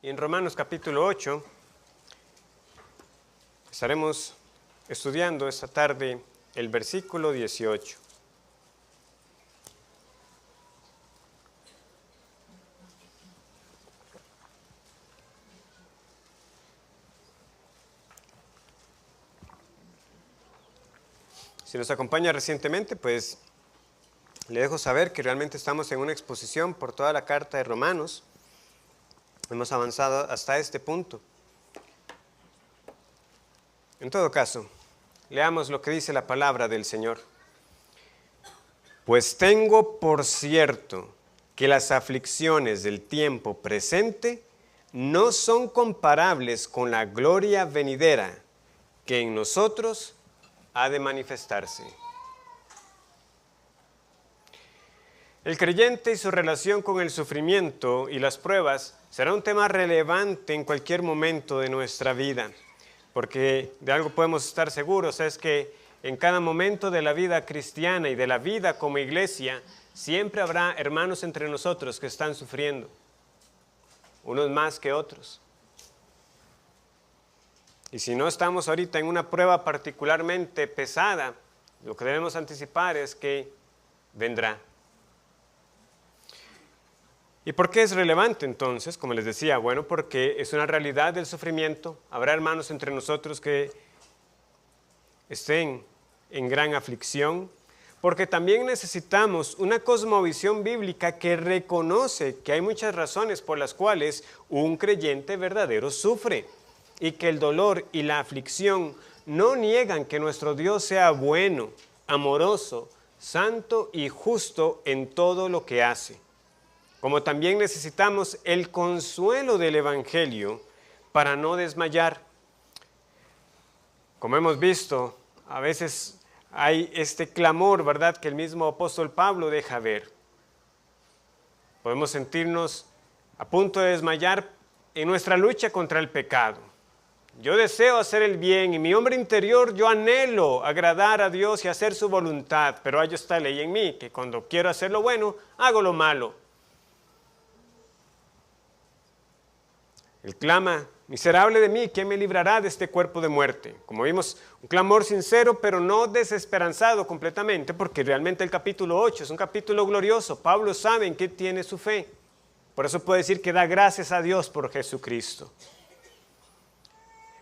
Y en Romanos capítulo 8 estaremos estudiando esta tarde el versículo 18. Si nos acompaña recientemente, pues le dejo saber que realmente estamos en una exposición por toda la carta de Romanos. Hemos avanzado hasta este punto. En todo caso, leamos lo que dice la palabra del Señor. Pues tengo por cierto que las aflicciones del tiempo presente no son comparables con la gloria venidera que en nosotros ha de manifestarse. El creyente y su relación con el sufrimiento y las pruebas será un tema relevante en cualquier momento de nuestra vida, porque de algo podemos estar seguros, es que en cada momento de la vida cristiana y de la vida como iglesia, siempre habrá hermanos entre nosotros que están sufriendo, unos más que otros. Y si no estamos ahorita en una prueba particularmente pesada, lo que debemos anticipar es que vendrá. ¿Y por qué es relevante entonces? Como les decía, bueno, porque es una realidad del sufrimiento. Habrá hermanos entre nosotros que estén en gran aflicción, porque también necesitamos una cosmovisión bíblica que reconoce que hay muchas razones por las cuales un creyente verdadero sufre, y que el dolor y la aflicción no niegan que nuestro Dios sea bueno, amoroso, santo y justo en todo lo que hace. Como también necesitamos el consuelo del Evangelio para no desmayar. Como hemos visto, a veces hay este clamor, ¿verdad?, que el mismo apóstol Pablo deja ver. Podemos sentirnos a punto de desmayar en nuestra lucha contra el pecado. Yo deseo hacer el bien y mi hombre interior yo anhelo agradar a Dios y hacer su voluntad, pero hay esta ley en mí, que cuando quiero hacer lo bueno, hago lo malo. Él clama, miserable de mí, ¿quién me librará de este cuerpo de muerte? Como vimos, un clamor sincero, pero no desesperanzado completamente, porque realmente el capítulo 8 es un capítulo glorioso. Pablo sabe en qué tiene su fe. Por eso puede decir que da gracias a Dios por Jesucristo.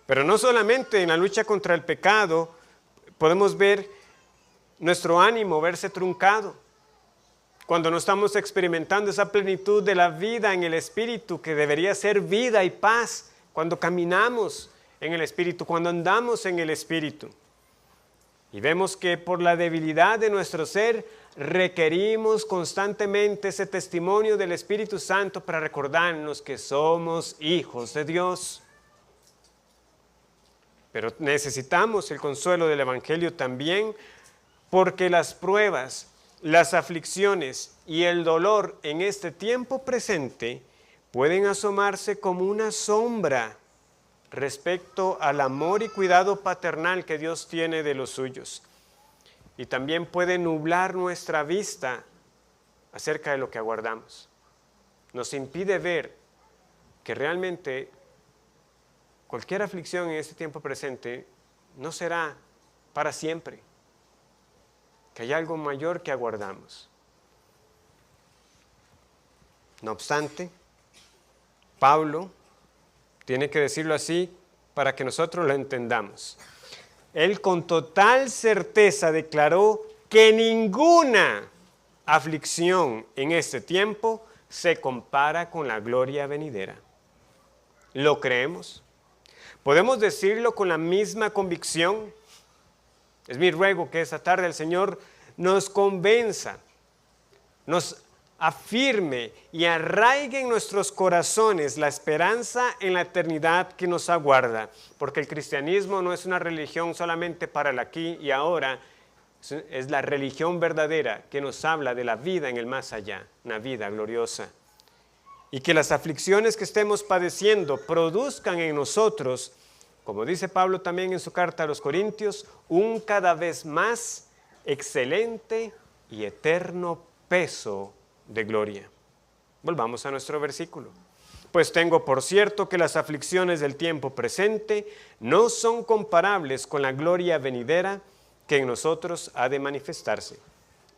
Pero no solamente en la lucha contra el pecado podemos ver nuestro ánimo verse truncado. Cuando no estamos experimentando esa plenitud de la vida en el Espíritu, que debería ser vida y paz, cuando caminamos en el Espíritu, cuando andamos en el Espíritu. Y vemos que por la debilidad de nuestro ser, requerimos constantemente ese testimonio del Espíritu Santo para recordarnos que somos hijos de Dios. Pero necesitamos el consuelo del Evangelio también, porque las pruebas, las aflicciones y el dolor en este tiempo presente pueden asomarse como una sombra respecto al amor y cuidado paternal que Dios tiene de los suyos. Y también puede nublar nuestra vista acerca de lo que aguardamos. Nos impide ver que realmente cualquier aflicción en este tiempo presente no será para siempre, que hay algo mayor que aguardamos. No obstante, Pablo tiene que decirlo así para que nosotros lo entendamos. Él con total certeza declaró que ninguna aflicción en este tiempo se compara con la gloria venidera. ¿Lo creemos? ¿Podemos decirlo con la misma convicción? Es mi ruego que esta tarde el Señor nos convenza, nos afirme y arraigue en nuestros corazones la esperanza en la eternidad que nos aguarda, porque el cristianismo no es una religión solamente para el aquí y ahora, es la religión verdadera que nos habla de la vida en el más allá, una vida gloriosa. Y que las aflicciones que estemos padeciendo produzcan en nosotros, como dice Pablo también en su carta a los Corintios, un cada vez más excelente y eterno peso de gloria. Volvamos a nuestro versículo. Pues tengo por cierto que las aflicciones del tiempo presente no son comparables con la gloria venidera que en nosotros ha de manifestarse.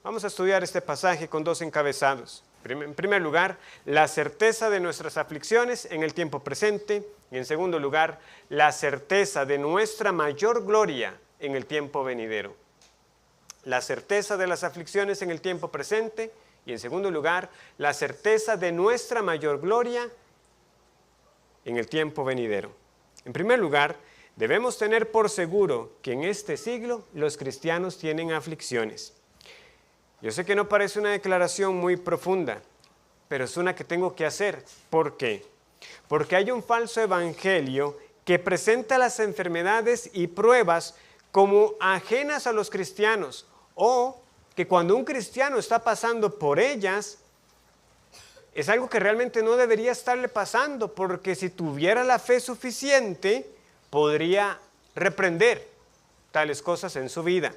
Vamos a estudiar este pasaje con dos encabezados. En primer lugar, la certeza de nuestras aflicciones en el tiempo presente, y en segundo lugar, la certeza de nuestra mayor gloria en el tiempo venidero. La certeza de las aflicciones en el tiempo presente, y en segundo lugar, la certeza de nuestra mayor gloria en el tiempo venidero. En primer lugar, debemos tener por seguro que en este siglo los cristianos tienen aflicciones. Yo sé que no parece una declaración muy profunda, pero es una que tengo que hacer. ¿Por qué? Porque hay un falso evangelio que presenta las enfermedades y pruebas como ajenas a los cristianos, o que cuando un cristiano está pasando por ellas, es algo que realmente no debería estarle pasando, porque si tuviera la fe suficiente, podría reprender tales cosas en su vida.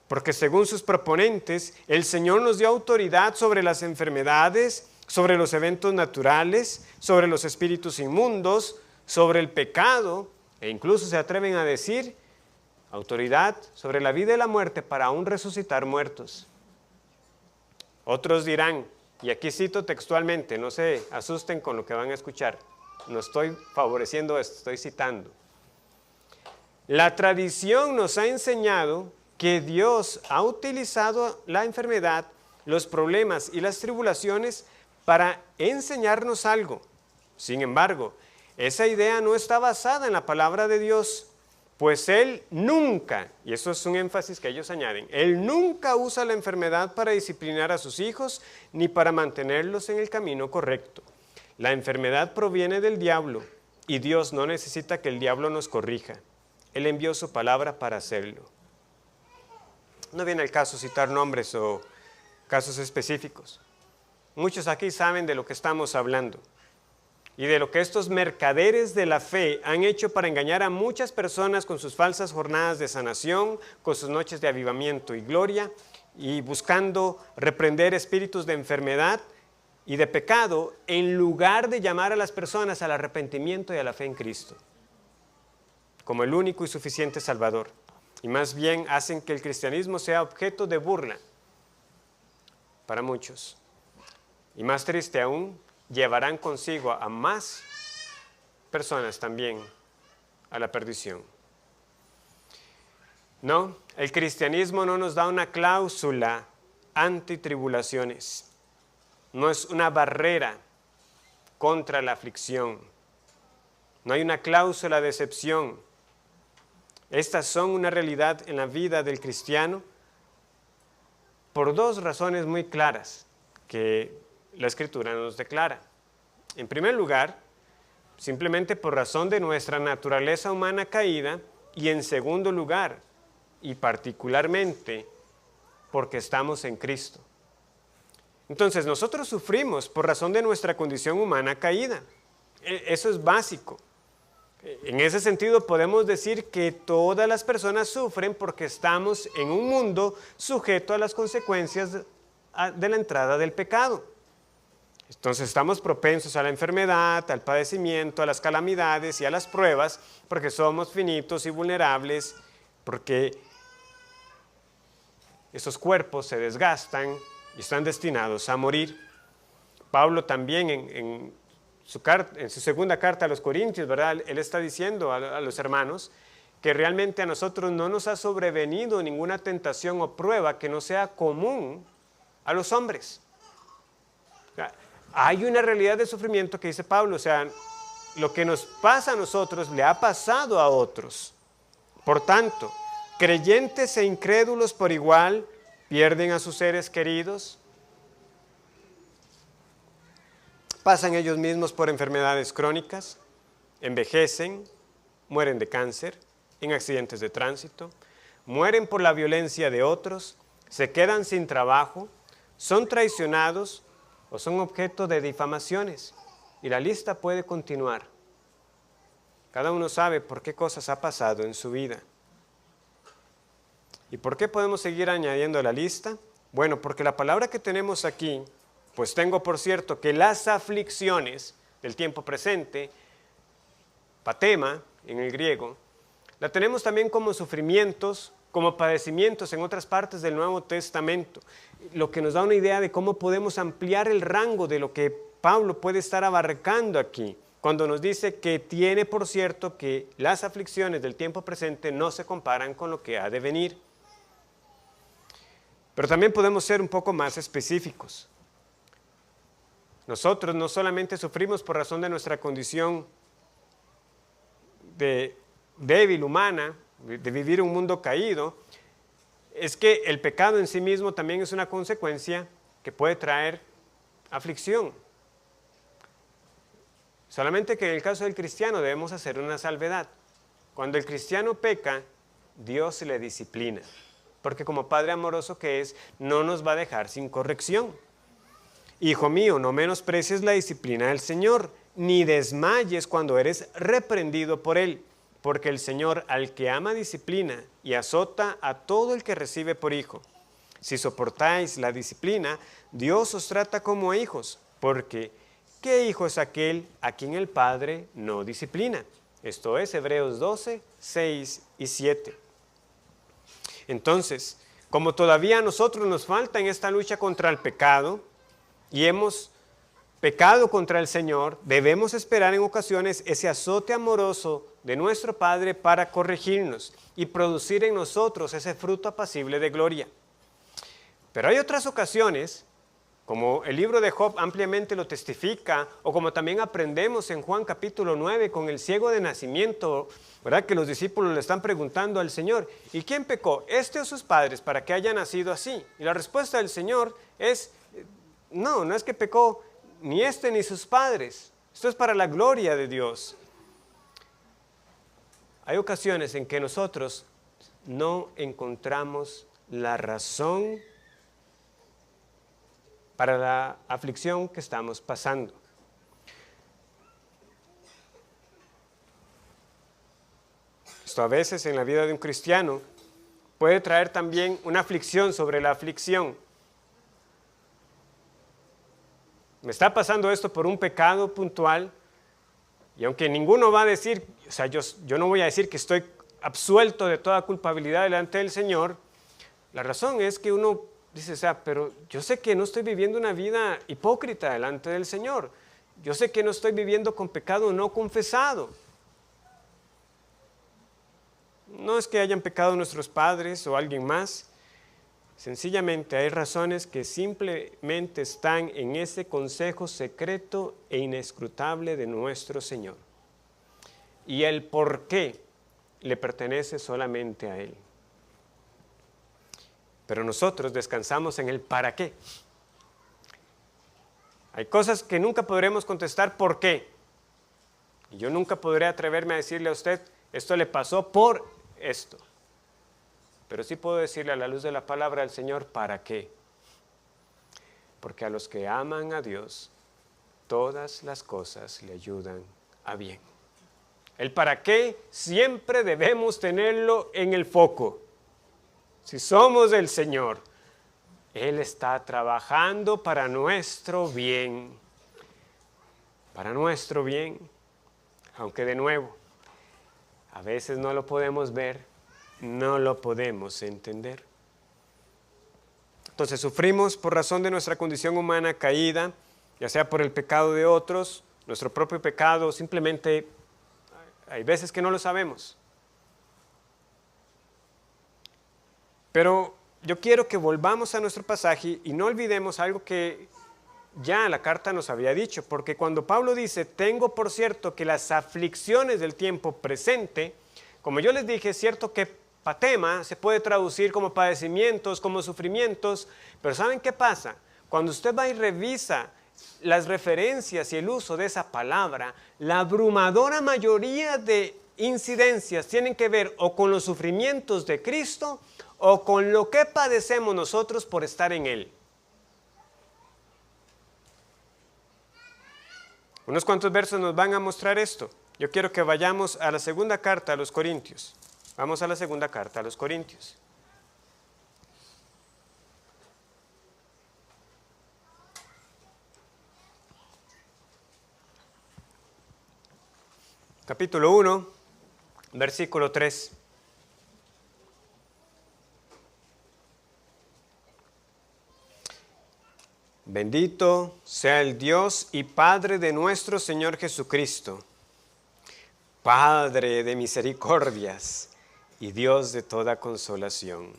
Porque según sus proponentes, el Señor nos dio autoridad sobre las enfermedades, sobre los eventos naturales, sobre los espíritus inmundos, sobre el pecado, e incluso se atreven a decir autoridad sobre la vida y la muerte para aún resucitar muertos. Otros dirán, y aquí cito textualmente, no se asusten con lo que van a escuchar, no estoy favoreciendo esto, estoy citando. La tradición nos ha enseñado que Dios ha utilizado la enfermedad, los problemas y las tribulaciones para enseñarnos algo. Sin embargo, esa idea no está basada en la palabra de Dios, pues Él nunca, y eso es un énfasis que ellos añaden, Él nunca usa la enfermedad para disciplinar a sus hijos ni para mantenerlos en el camino correcto. La enfermedad proviene del diablo y Dios no necesita que el diablo nos corrija. Él envió su palabra para hacerlo. No viene al caso citar nombres o casos específicos. Muchos aquí saben de lo que estamos hablando y de lo que estos mercaderes de la fe han hecho para engañar a muchas personas con sus falsas jornadas de sanación, con sus noches de avivamiento y gloria, y buscando reprender espíritus de enfermedad y de pecado en lugar de llamar a las personas al arrepentimiento y a la fe en Cristo como el único y suficiente Salvador. Y más bien hacen que el cristianismo sea objeto de burla para muchos. Y más triste aún, llevarán consigo a más personas también a la perdición. No, el cristianismo no nos da una cláusula antitribulaciones. No es una barrera contra la aflicción. No hay una cláusula de excepción. Estas son una realidad en la vida del cristiano por dos razones muy claras que la Escritura nos declara. En primer lugar, simplemente por razón de nuestra naturaleza humana caída, y en segundo lugar, y particularmente, porque estamos en Cristo. Entonces, nosotros sufrimos por razón de nuestra condición humana caída. Eso es básico. En ese sentido podemos decir que todas las personas sufren porque estamos en un mundo sujeto a las consecuencias de la entrada del pecado. Entonces estamos propensos a la enfermedad, al padecimiento, a las calamidades y a las pruebas porque somos finitos y vulnerables, porque esos cuerpos se desgastan y están destinados a morir. Pablo también en su segunda carta a los Corintios, ¿verdad? Él está diciendo a los hermanos que realmente a nosotros no nos ha sobrevenido ninguna tentación o prueba que no sea común a los hombres. O sea, hay una realidad de sufrimiento que dice Pablo, o sea, lo que nos pasa a nosotros le ha pasado a otros. Por tanto, creyentes e incrédulos por igual pierden a sus seres queridos, pasan ellos mismos por enfermedades crónicas, envejecen, mueren de cáncer, en accidentes de tránsito, mueren por la violencia de otros, se quedan sin trabajo, son traicionados o son objeto de difamaciones. Y la lista puede continuar. Cada uno sabe por qué cosas ha pasado en su vida. ¿Y por qué podemos seguir añadiendo a la lista? Bueno, porque la palabra que tenemos aquí pues tengo por cierto que las aflicciones del tiempo presente, patema en el griego, la tenemos también como sufrimientos, como padecimientos en otras partes del Nuevo Testamento, lo que nos da una idea de cómo podemos ampliar el rango de lo que Pablo puede estar abarcando aquí, cuando nos dice que tiene por cierto que las aflicciones del tiempo presente no se comparan con lo que ha de venir. Pero también podemos ser un poco más específicos. Nosotros no solamente sufrimos por razón de nuestra condición de débil humana, de vivir un mundo caído, es que el pecado en sí mismo también es una consecuencia que puede traer aflicción. Solamente que en el caso del cristiano debemos hacer una salvedad. Cuando el cristiano peca, Dios le disciplina, porque como Padre amoroso que es, no nos va a dejar sin corrección. Hijo mío, no menosprecies la disciplina del Señor, ni desmayes cuando eres reprendido por Él, porque el Señor al que ama disciplina y azota a todo el que recibe por hijo. Si soportáis la disciplina, Dios os trata como a hijos, porque ¿qué hijo es aquel a quien el Padre no disciplina? Esto es Hebreos 12, 6 y 7. Entonces, como todavía a nosotros nos falta en esta lucha contra el pecado, y hemos pecado contra el Señor, debemos esperar en ocasiones ese azote amoroso de nuestro Padre para corregirnos y producir en nosotros ese fruto apacible de gloria. Pero hay otras ocasiones, como el libro de Job ampliamente lo testifica, o como también aprendemos en Juan capítulo 9 con el ciego de nacimiento, ¿verdad? Que los discípulos le están preguntando al Señor, ¿y quién pecó, este o sus padres, para que haya nacido así? Y la respuesta del Señor es, no es que pecó ni este ni sus padres. Esto es para la gloria de Dios. Hay ocasiones en que nosotros no encontramos la razón para la aflicción que estamos pasando. Esto a veces en la vida de un cristiano puede traer también una aflicción sobre la aflicción. Me está pasando esto por un pecado puntual, y aunque ninguno va a decir, o sea, yo no voy a decir que estoy absuelto de toda culpabilidad delante del Señor, la razón es que uno dice, o sea, pero yo sé que no estoy viviendo una vida hipócrita delante del Señor, yo sé que no estoy viviendo con pecado no confesado. No es que hayan pecado nuestros padres o alguien más, sencillamente hay razones que simplemente están en ese consejo secreto e inescrutable de nuestro Señor. Y el por qué le pertenece solamente a Él. Pero nosotros descansamos en el para qué. Hay cosas que nunca podremos contestar por qué. Y yo nunca podré atreverme a decirle a usted, esto le pasó por esto. Pero sí puedo decirle a la luz de la palabra del Señor, ¿para qué? Porque a los que aman a Dios, todas las cosas le ayudan a bien. El para qué siempre debemos tenerlo en el foco. Si somos del Señor, Él está trabajando para nuestro bien. Para nuestro bien. Aunque de nuevo, a veces no lo podemos ver. No lo podemos entender. Entonces sufrimos por razón de nuestra condición humana caída, ya sea por el pecado de otros, nuestro propio pecado, simplemente hay veces que no lo sabemos. Pero yo quiero que volvamos a nuestro pasaje y no olvidemos algo que ya la carta nos había dicho, porque cuando Pablo dice, tengo por cierto que las aflicciones del tiempo presente, como yo les dije, es cierto que patema se puede traducir como padecimientos, como sufrimientos, pero ¿saben qué pasa? Cuando usted va y revisa las referencias y el uso de esa palabra, la abrumadora mayoría de incidencias tienen que ver o con los sufrimientos de Cristo o con lo que padecemos nosotros por estar en Él. Unos cuantos versos nos van a mostrar esto. Yo quiero que vayamos a la segunda carta a los Corintios. Vamos a la segunda carta a los Corintios. capítulo 1, versículo 3. Bendito sea el Dios y Padre de nuestro Señor Jesucristo, Padre de misericordias y Dios de toda consolación.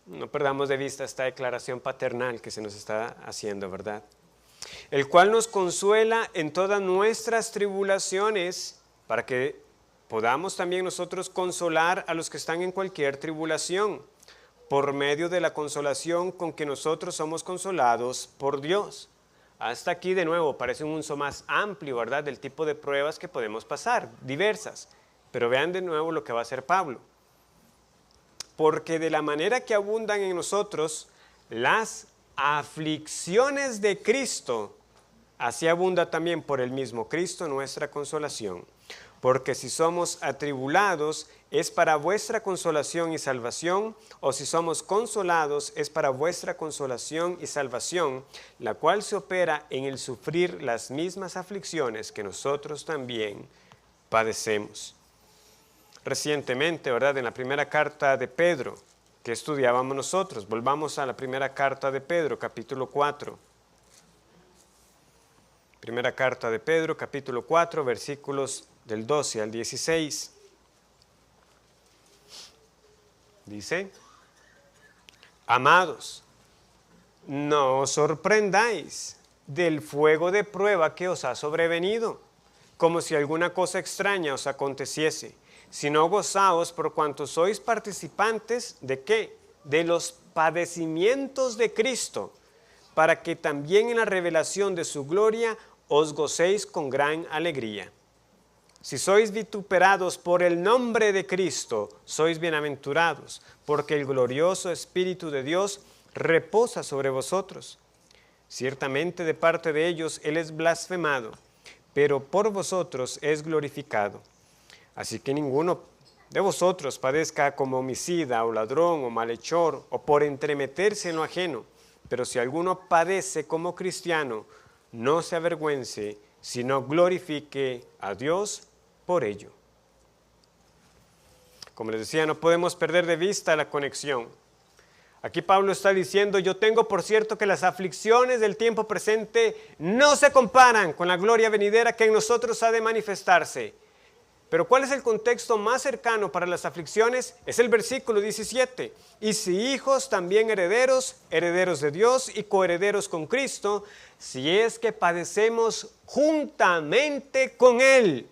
No perdamos de vista esta declaración paternal que se nos está haciendo, ¿verdad? El cual nos consuela en todas nuestras tribulaciones, para que podamos también nosotros consolar a los que están en cualquier tribulación, por medio de la consolación con que nosotros somos consolados por Dios. Hasta aquí de nuevo parece un uso más amplio, ¿verdad?, del tipo de pruebas que podemos pasar, diversas. Pero vean de nuevo lo que va a hacer Pablo. Porque de la manera que abundan en nosotros las aflicciones de Cristo, así abunda también por el mismo Cristo nuestra consolación. Porque si somos atribulados, es para vuestra consolación y salvación, o si somos consolados, es para vuestra consolación y salvación, la cual se opera en el sufrir las mismas aflicciones que nosotros también padecemos. Recientemente, ¿verdad?, en la primera carta de Pedro, que estudiábamos nosotros, volvamos a la primera carta de Pedro, capítulo 4. Primera carta de Pedro, capítulo 4, versículos del 12 al 16. Dice: amados, no os sorprendáis del fuego de prueba que os ha sobrevenido, como si alguna cosa extraña os aconteciese, sino gozaos por cuanto sois participantes ¿de qué? De los padecimientos de Cristo, para que también en la revelación de su gloria os gocéis con gran alegría. Si sois vituperados por el nombre de Cristo, sois bienaventurados, porque el glorioso Espíritu de Dios reposa sobre vosotros. Ciertamente de parte de ellos Él es blasfemado, pero por vosotros es glorificado. Así que ninguno de vosotros padezca como homicida o ladrón o malhechor o por entremeterse en lo ajeno. Pero si alguno padece como cristiano, no se avergüence, sino glorifique a Dios por ello. Como les decía, no podemos perder de vista la conexión. Aquí Pablo está diciendo: yo tengo por cierto que las aflicciones del tiempo presente no se comparan con la gloria venidera que en nosotros ha de manifestarse. Pero ¿cuál es el contexto más cercano para las aflicciones? Es el versículo 17. Y si hijos, también herederos, herederos de Dios y coherederos con Cristo, si es que padecemos juntamente con Él,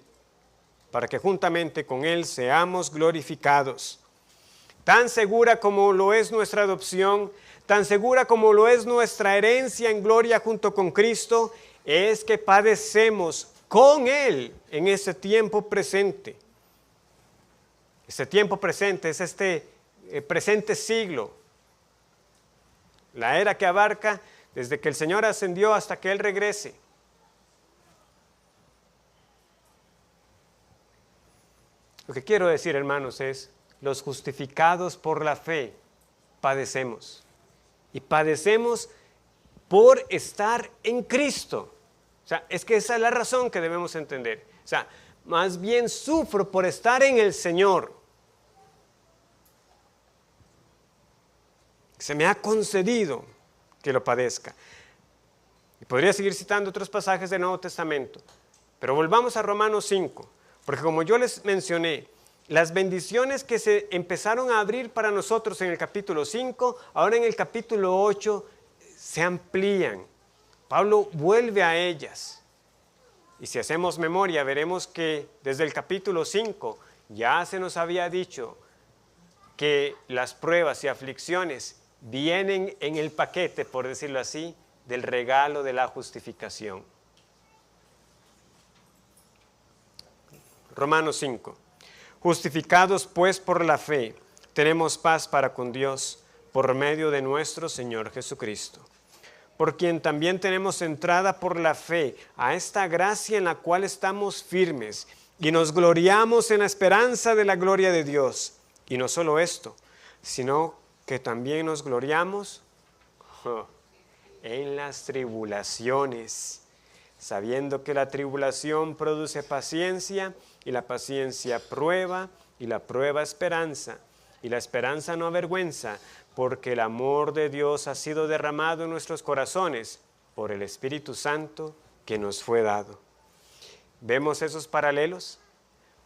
para que juntamente con Él seamos glorificados. Tan segura como lo es nuestra adopción, tan segura como lo es nuestra herencia en gloria junto con Cristo, es que padecemos con Él en ese tiempo presente. Este tiempo presente es este presente siglo, la era que abarca desde que el Señor ascendió hasta que Él regrese. Lo que quiero decir, hermanos, es: los justificados por la fe padecemos. Y padecemos por estar en Cristo. O sea, es que esa es la razón que debemos entender. O sea, más bien sufro por estar en el Señor. Se me ha concedido que lo padezca. Y podría seguir citando otros pasajes del Nuevo Testamento. Pero volvamos a Romanos 5. Porque como yo les mencioné, las bendiciones que se empezaron a abrir para nosotros en el capítulo 5, ahora en el capítulo 8 se amplían. Pablo vuelve a ellas. Y si hacemos memoria, veremos que desde el capítulo 5 ya se nos había dicho que las pruebas y aflicciones vienen en el paquete, por decirlo así, del regalo de la justificación. Romanos 5. Justificados pues por la fe, tenemos paz para con Dios por medio de nuestro Señor Jesucristo, por quien también tenemos entrada por la fe a esta gracia en la cual estamos firmes y nos gloriamos en la esperanza de la gloria de Dios. Y no solo esto, sino que también nos gloriamos en las tribulaciones, sabiendo que la tribulación produce paciencia, y la paciencia prueba, y la prueba esperanza, y la esperanza no avergüenza, porque el amor de Dios ha sido derramado en nuestros corazones por el Espíritu Santo que nos fue dado. ¿Vemos esos paralelos?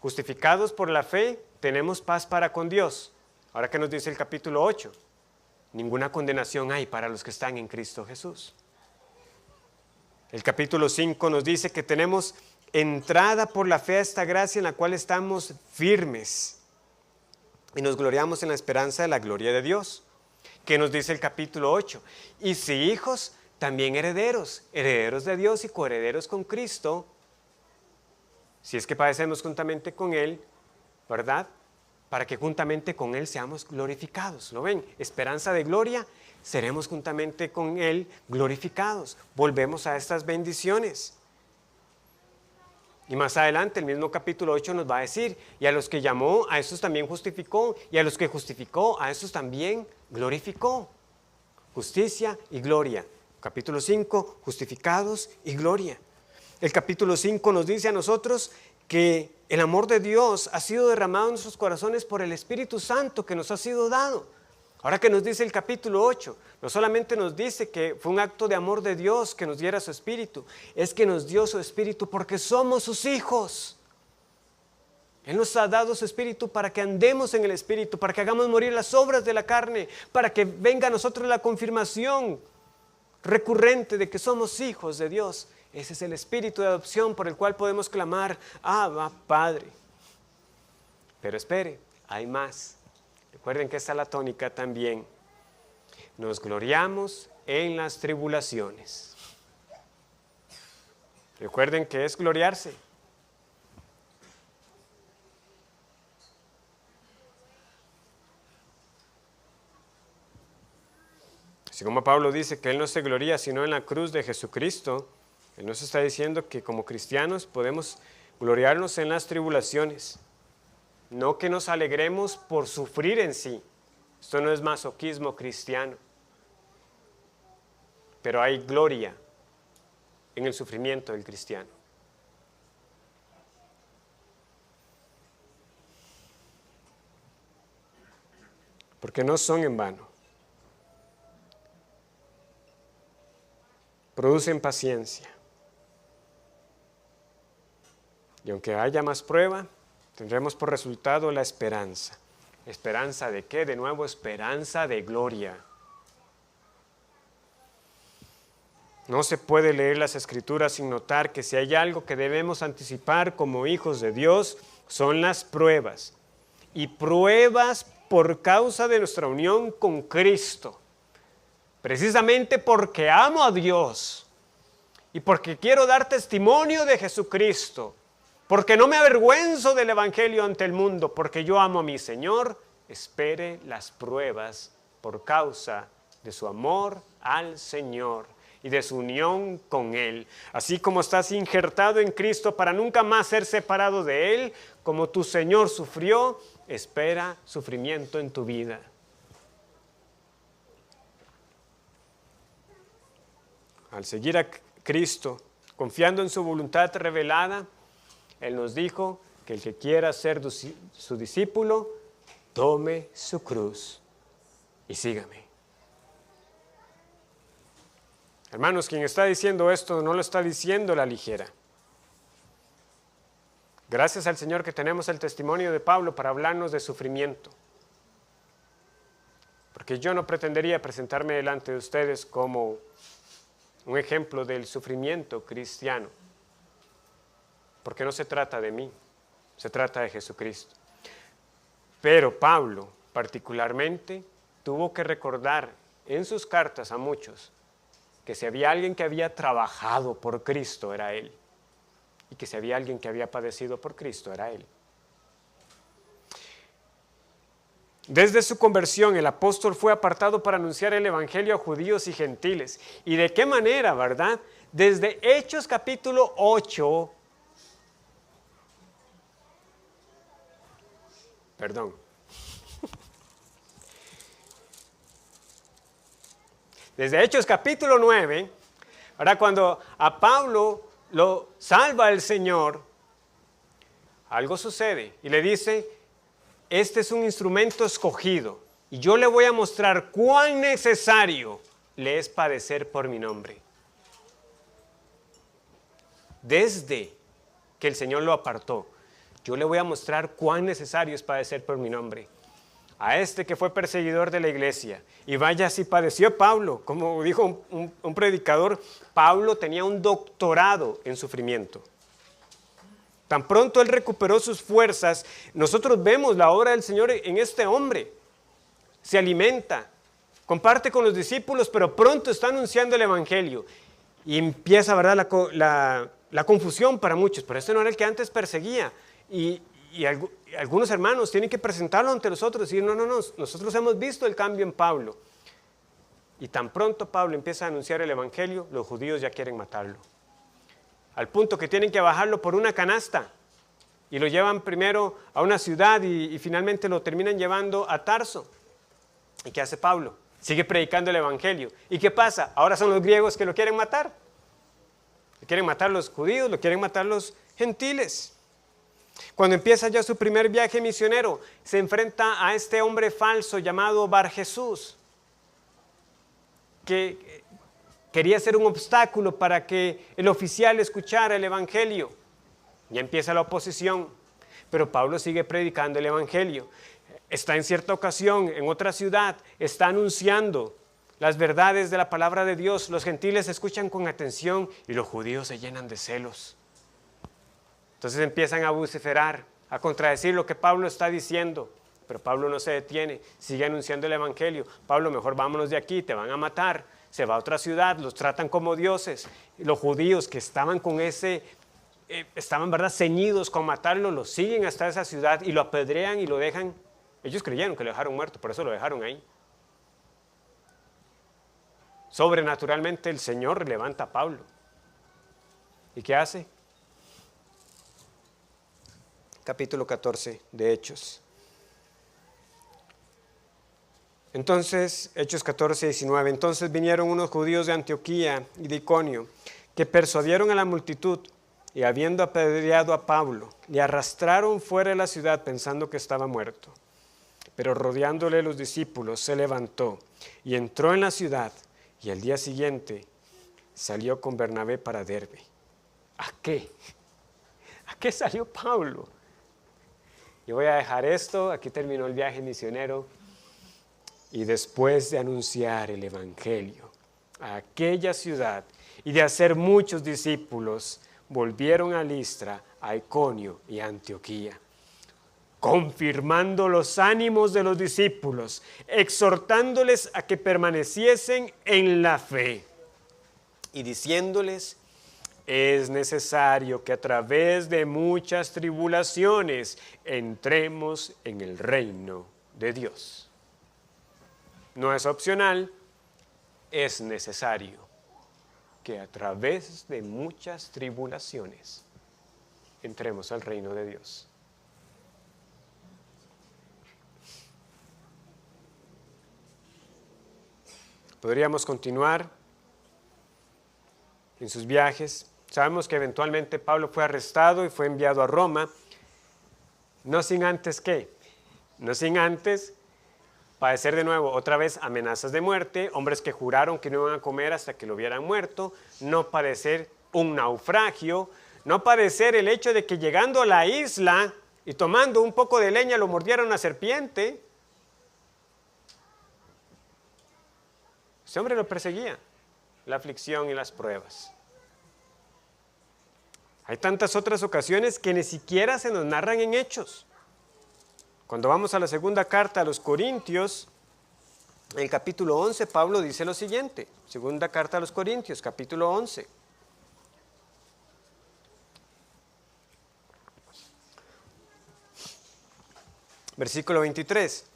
Justificados por la fe, tenemos paz para con Dios. Ahora, ¿qué nos dice el capítulo 8? Ninguna condenación hay para los que están en Cristo Jesús. El capítulo 5 nos dice que tenemos entrada por la fe a esta gracia en la cual estamos firmes y nos gloriamos en la esperanza de la gloria de Dios. ¿Qué nos dice el capítulo 8? Y si hijos, también herederos, herederos de Dios y coherederos con Cristo, si es que padecemos juntamente con Él, ¿verdad? Para que juntamente con Él seamos glorificados. ¿Lo ven? Esperanza de gloria, seremos juntamente con Él glorificados. Volvemos a estas bendiciones. Y más adelante, el mismo capítulo 8 nos va a decir, y a los que llamó, a esos también justificó, y a los que justificó, a esos también glorificó. Justicia y gloria. Capítulo 5, justificados y gloria. El capítulo 5 nos dice a nosotros que el amor de Dios ha sido derramado en nuestros corazones por el Espíritu Santo que nos ha sido dado. Ahora que nos dice el capítulo 8, no solamente nos dice que fue un acto de amor de Dios que nos diera su Espíritu, es que nos dio su Espíritu porque somos sus hijos. Él nos ha dado su Espíritu para que andemos en el Espíritu, para que hagamos morir las obras de la carne, para que venga a nosotros la confirmación recurrente de que somos hijos de Dios. Ese es el espíritu de adopción por el cual podemos clamar, Abba, Padre. Pero espere, hay más. Recuerden que está la tónica también. Nos gloriamos en las tribulaciones. Recuerden que es gloriarse. Así como Pablo dice que él no se gloría sino en la cruz de Jesucristo, él nos está diciendo que como cristianos podemos gloriarnos en las tribulaciones. No que nos alegremos por sufrir en sí. Esto no es masoquismo cristiano. Pero hay gloria en el sufrimiento del cristiano. Porque no son en vano. Producen paciencia. Y aunque haya más prueba, tendremos por resultado la esperanza. ¿Esperanza de qué? De nuevo, esperanza de gloria. No se puede leer las Escrituras sin notar que si hay algo que debemos anticipar como hijos de Dios, son las pruebas. Y pruebas por causa de nuestra unión con Cristo. Precisamente porque amo a Dios y porque quiero dar testimonio de Jesucristo. Porque no me avergüenzo del Evangelio ante el mundo, porque yo amo a mi Señor, espere las pruebas por causa de su amor al Señor y de su unión con Él. Así como estás injertado en Cristo para nunca más ser separado de Él, como tu Señor sufrió, espera sufrimiento en tu vida. Al seguir a Cristo, confiando en su voluntad revelada, Él nos dijo que el que quiera ser su discípulo, tome su cruz y sígame. Hermanos, quien está diciendo esto no lo está diciendo a la ligera. Gracias al Señor que tenemos el testimonio de Pablo para hablarnos de sufrimiento. Porque yo no pretendería presentarme delante de ustedes como un ejemplo del sufrimiento cristiano. Porque no se trata de mí, se trata de Jesucristo. Pero Pablo, particularmente, tuvo que recordar en sus cartas a muchos que si había alguien que había trabajado por Cristo, era él. Y que si había alguien que había padecido por Cristo, era él. Desde su conversión, el apóstol fue apartado para anunciar el evangelio a judíos y gentiles. ¿Y de qué manera, verdad? Desde Hechos capítulo 8, Desde Hechos capítulo 9, ahora cuando a Pablo lo salva el Señor, algo sucede y le dice, este es un instrumento escogido y yo le voy a mostrar cuán necesario le es padecer por mi nombre. Desde que el Señor lo apartó, yo le voy a mostrar cuán necesario es padecer por mi nombre. A este que fue perseguidor de la iglesia, y vaya si padeció Pablo, como dijo un predicador, Pablo tenía un doctorado en sufrimiento. Tan pronto él recuperó sus fuerzas, nosotros vemos la obra del Señor en este hombre. Se alimenta, comparte con los discípulos, pero pronto está anunciando el evangelio. Y empieza, ¿verdad?, la confusión para muchos, pero este no era el que antes perseguía. Y algunos hermanos tienen que presentarlo ante nosotros y decir, no, nosotros hemos visto el cambio en Pablo. Y tan pronto Pablo empieza a anunciar el evangelio, los judíos ya quieren matarlo. Al punto que tienen que bajarlo por una canasta y lo llevan primero a una ciudad y finalmente lo terminan llevando a Tarso. ¿Y qué hace Pablo? Sigue predicando el evangelio. ¿Y qué pasa? Ahora son los griegos que lo quieren matar. Lo quieren matar los judíos, lo quieren matar los gentiles. Cuando empieza ya su primer viaje misionero, se enfrenta a este hombre falso llamado Bar Jesús, que quería ser un obstáculo para que el oficial escuchara el evangelio. Ya empieza la oposición, pero Pablo sigue predicando el evangelio. Está en cierta ocasión en otra ciudad, está anunciando las verdades de la palabra de Dios. Los gentiles escuchan con atención y los judíos se llenan de celos. Entonces empiezan a vociferar, a contradecir lo que Pablo está diciendo. Pero Pablo no se detiene, sigue anunciando el evangelio. Pablo, mejor vámonos de aquí, te van a matar. Se va a otra ciudad, los tratan como dioses. Los judíos que estaban con estaban, ¿verdad?, ceñidos con matarlo, lo siguen hasta esa ciudad y lo apedrean y lo dejan. Ellos creyeron que lo dejaron muerto, por eso lo dejaron ahí. Sobrenaturalmente el Señor levanta a Pablo. ¿Y qué hace? Capítulo 14 de Hechos. Entonces, Hechos 14, 19. Entonces vinieron unos judíos de Antioquía y de Iconio, que persuadieron a la multitud, y habiendo apedreado a Pablo, le arrastraron fuera de la ciudad pensando que estaba muerto. Pero rodeándole los discípulos, se levantó y entró en la ciudad, y al día siguiente salió con Bernabé para Derbe. ¿A qué? ¿A qué salió Pablo? Yo voy a dejar esto, aquí terminó el viaje misionero, y después de anunciar el evangelio a aquella ciudad y de hacer muchos discípulos, volvieron a Listra, a Iconio y a Antioquía, confirmando los ánimos de los discípulos, exhortándoles a que permaneciesen en la fe y diciéndoles, es necesario que a través de muchas tribulaciones entremos en el reino de Dios. No es opcional, es necesario que a través de muchas tribulaciones entremos al reino de Dios. Podríamos continuar en sus viajes. Sabemos que eventualmente Pablo fue arrestado y fue enviado a Roma, no sin antes ¿qué? No sin antes padecer de nuevo otra vez amenazas de muerte, hombres que juraron que no iban a comer hasta que lo hubieran muerto, no padecer un naufragio, no padecer el hecho de que llegando a la isla y tomando un poco de leña lo mordiera una serpiente. Ese hombre lo perseguía, la aflicción y las pruebas. Hay tantas otras ocasiones que ni siquiera se nos narran en Hechos. Cuando vamos a la segunda carta a los Corintios, en el capítulo 11, Pablo dice lo siguiente. Segunda carta a los Corintios, capítulo 11. Versículo 23.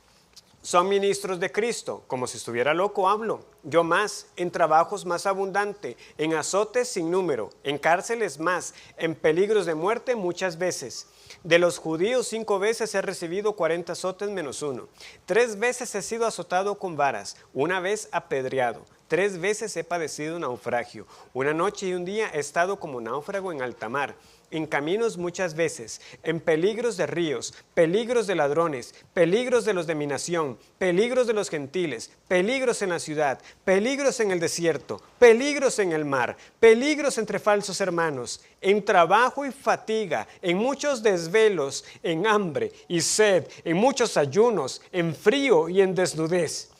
Son ministros de Cristo, como si estuviera loco hablo, yo más, en trabajos más abundante, en azotes sin número, en cárceles más, en peligros de muerte muchas veces. De los judíos 5 veces he recibido 40 azotes menos 1. 3 veces he sido azotado con varas, 1 vez apedreado. 3 veces he padecido naufragio. Una noche y un día he estado como náufrago en alta mar, en caminos muchas veces, en peligros de ríos, peligros de ladrones, peligros de los de mi nación, peligros de los gentiles, peligros en la ciudad, peligros en el desierto, peligros en el mar, peligros entre falsos hermanos, en trabajo y fatiga, en muchos desvelos, en hambre y sed, en muchos ayunos, en frío y en desnudez.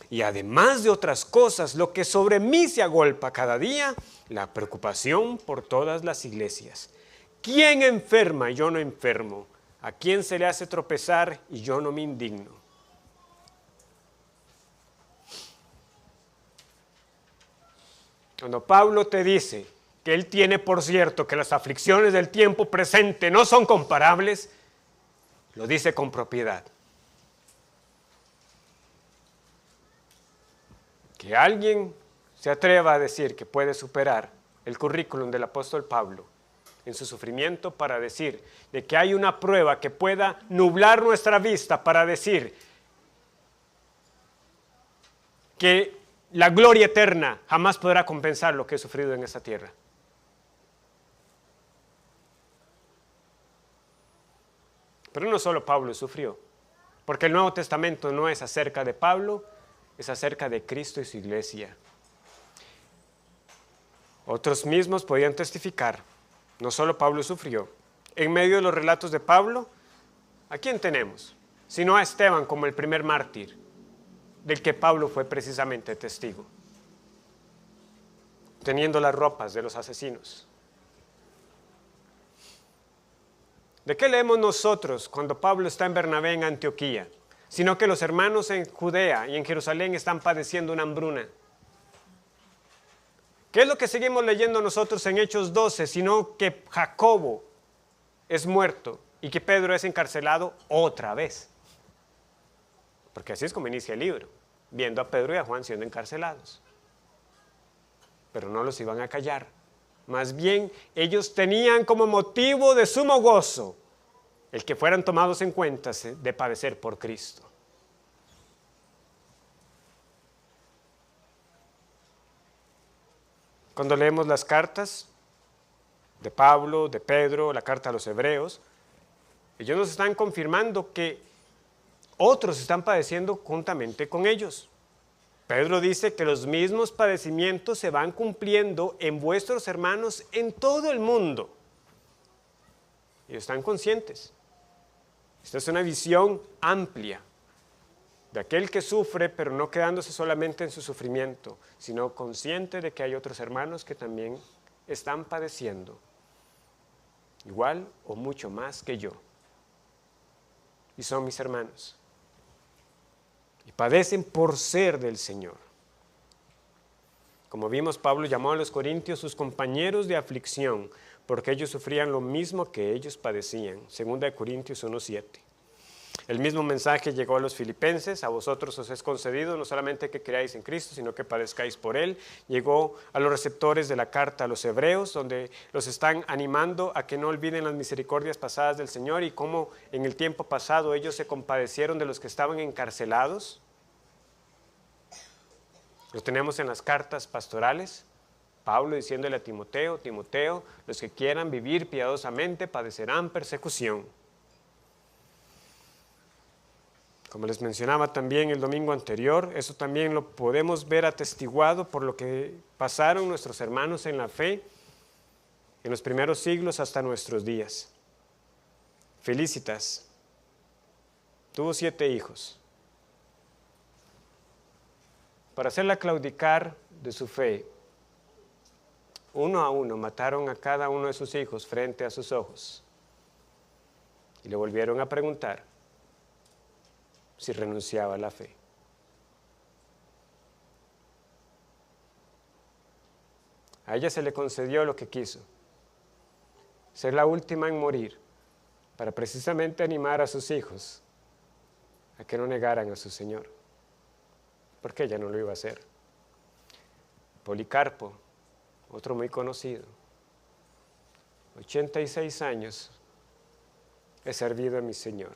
Y además de otras cosas, lo que sobre mí se agolpa cada día, la preocupación por todas las iglesias. ¿Quién enferma y yo no enfermo? ¿A quién se le hace tropezar y yo no me indigno? Cuando Pablo te dice que él tiene por cierto que las aflicciones del tiempo presente no son comparables, lo dice con propiedad. Que alguien se atreva a decir que puede superar el currículum del apóstol Pablo en su sufrimiento para decir de que hay una prueba que pueda nublar nuestra vista para decir que la gloria eterna jamás podrá compensar lo que he sufrido en esta tierra. Pero no solo Pablo sufrió, porque el Nuevo Testamento no es acerca de Pablo, es acerca de Cristo y su iglesia. Otros mismos podían testificar, no solo Pablo sufrió. En medio de los relatos de Pablo, ¿a quién tenemos? Sino a Esteban como el primer mártir, del que Pablo fue precisamente testigo, teniendo las ropas de los asesinos. ¿De qué leemos nosotros cuando Pablo está en Bernabé en Antioquía? Sino que los hermanos en Judea y en Jerusalén están padeciendo una hambruna. ¿Qué es lo que seguimos leyendo nosotros en Hechos 12? Sino que Jacobo es muerto y que Pedro es encarcelado otra vez. Porque así es como inicia el libro, viendo a Pedro y a Juan siendo encarcelados. Pero no los iban a callar. Más bien, ellos tenían como motivo de sumo gozo el que fueran tomados en cuenta de padecer por Cristo. Cuando leemos las cartas de Pablo, de Pedro, la carta a los hebreos, ellos nos están confirmando que otros están padeciendo juntamente con ellos. Pedro dice que los mismos padecimientos se van cumpliendo en vuestros hermanos en todo el mundo. Ellos están conscientes. Esta es una visión amplia de aquel que sufre, pero no quedándose solamente en su sufrimiento, sino consciente de que hay otros hermanos que también están padeciendo, igual o mucho más que yo. Y son mis hermanos. Y padecen por ser del Señor. Como vimos, Pablo llamó a los corintios sus compañeros de aflicción, porque ellos sufrían lo mismo que ellos padecían. 2 Corintios 1:7. El mismo mensaje llegó a los filipenses: a vosotros os es concedido no solamente que creáis en Cristo, sino que padezcáis por Él. Llegó a los receptores de la carta a los hebreos, donde los están animando a que no olviden las misericordias pasadas del Señor y cómo en el tiempo pasado ellos se compadecieron de los que estaban encarcelados. Lo tenemos en las cartas pastorales. Pablo diciéndole a Timoteo: Timoteo, los que quieran vivir piadosamente padecerán persecución. Como les mencionaba también el domingo anterior, eso también lo podemos ver atestiguado por lo que pasaron nuestros hermanos en la fe en los primeros siglos hasta nuestros días. Felicitas tuvo 7 hijos. Para hacerla claudicar de su fe, uno a uno mataron a cada uno de sus hijos frente a sus ojos. Y le volvieron a preguntar si renunciaba a la fe. A ella se le concedió lo que quiso, ser la última en morir, para precisamente animar a sus hijos a que no negaran a su Señor, porque ella no lo iba a hacer. Policarpo, otro muy conocido, 86 años he servido a mi Señor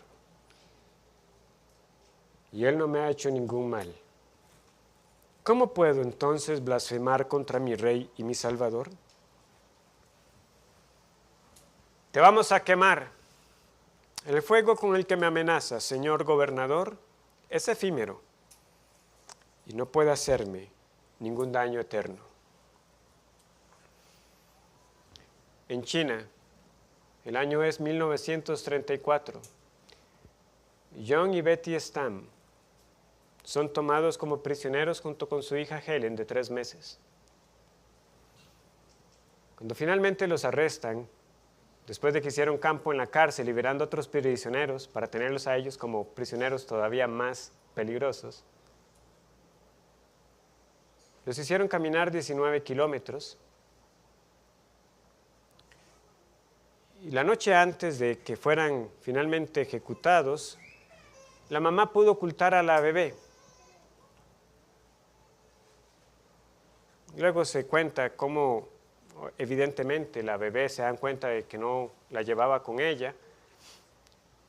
y Él no me ha hecho ningún mal. ¿Cómo puedo entonces blasfemar contra mi Rey y mi Salvador? Te vamos a quemar. El fuego con el que me amenazas, señor gobernador, es efímero y no puede hacerme ningún daño eterno. En China, el año es 1934, John y Betty Stam son tomados como prisioneros junto con su hija Helen de 3 meses. Cuando finalmente los arrestan, después de que hicieron campo en la cárcel liberando a otros prisioneros para tenerlos a ellos como prisioneros todavía más peligrosos, los hicieron caminar 19 kilómetros. Y la noche antes de que fueran finalmente ejecutados, la mamá pudo ocultar a la bebé. Luego se cuenta cómo, evidentemente, la bebé se dan cuenta de que no la llevaba con ella